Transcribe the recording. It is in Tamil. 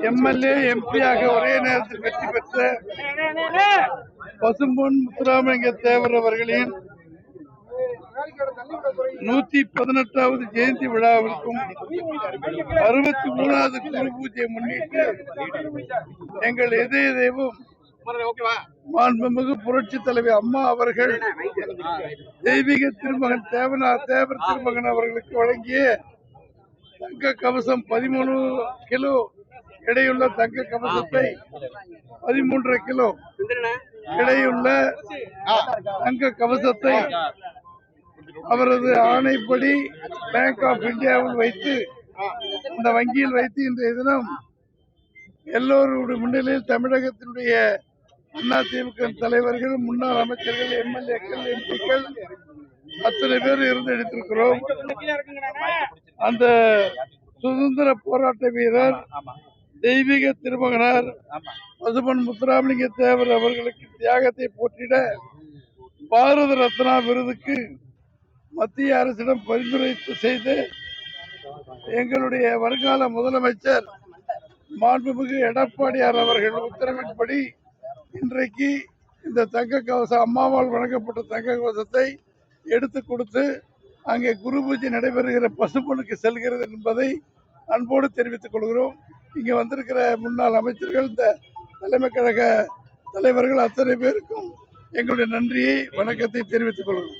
எம்எல்ஏ எம்பியாக ஒரே நேரத்தில் வெற்றி பெற்ற பசும்பொன் முத்துராமலிங்க தேவர் அவர்களின் 118வது ஜெயந்தி விழாவிற்கும் 63வது குரு பூஜையை முன்னிட்டு எங்கள் இதய தெய்வம் மாண்புமிகு புரட்சி தலைவி அம்மா அவர்கள் தெய்வீக திருமகன் தேவர் திருமகன் அவர்களுக்கு வழங்கிய தங்க கவசம் 13 கிலோ எடையுள்ள தங்க கவசத்தை 13.5 கிலோ எடையுள்ள தங்க கவசத்தை அவரது ஆணைப்படி பேங்க் ஆஃப் இந்தியாவில் வைத்து அந்த வங்கியில் வைத்து இன்றைய தினம் எல்லோருடைய முன்னிலையில் தமிழகத்தினுடைய அதிமுக தலைவர்கள், முன்னாள் அமைச்சர்கள், எம்எல்ஏக்கள், எம்பிக்கள் அத்தனை பேர் இருந்து எடுத்திருக்கிறோம். அந்த சுதந்திர போராட்ட வீரர் தெய்வீக திருமகனார் பசும்பொன் முத்துராமலிங்க தேவர் அவர்களுக்கு தியாகத்தை போற்றிட பாரத ரத்னா விருதுக்கு மத்திய அரசிடம் பரிந்துரை செய்து எங்களுடைய வருங்கால முதலமைச்சர் மாண்புமிகு எடப்பாடியார் அவர்கள் உத்தரவின்படி இன்றைக்கு இந்த தங்க கவசம் அம்மாவால் வழங்கப்பட்ட தங்க கவசத்தை எடுத்து கொடுத்து அங்கே குரு பூஜை நடைபெறுகிற பசும்பொனுக்கு செல்கிறது என்பதை அன்போடு தெரிவித்துக் கொள்கிறோம். இங்கே வந்திருக்கிற முன்னாள் அமைச்சர்கள், இந்த தலைமை கழக தலைவர்கள் அத்தனை பேருக்கும் எங்களுடைய நன்றியை, வணக்கத்தை தெரிவித்துக் கொள்கிறோம்.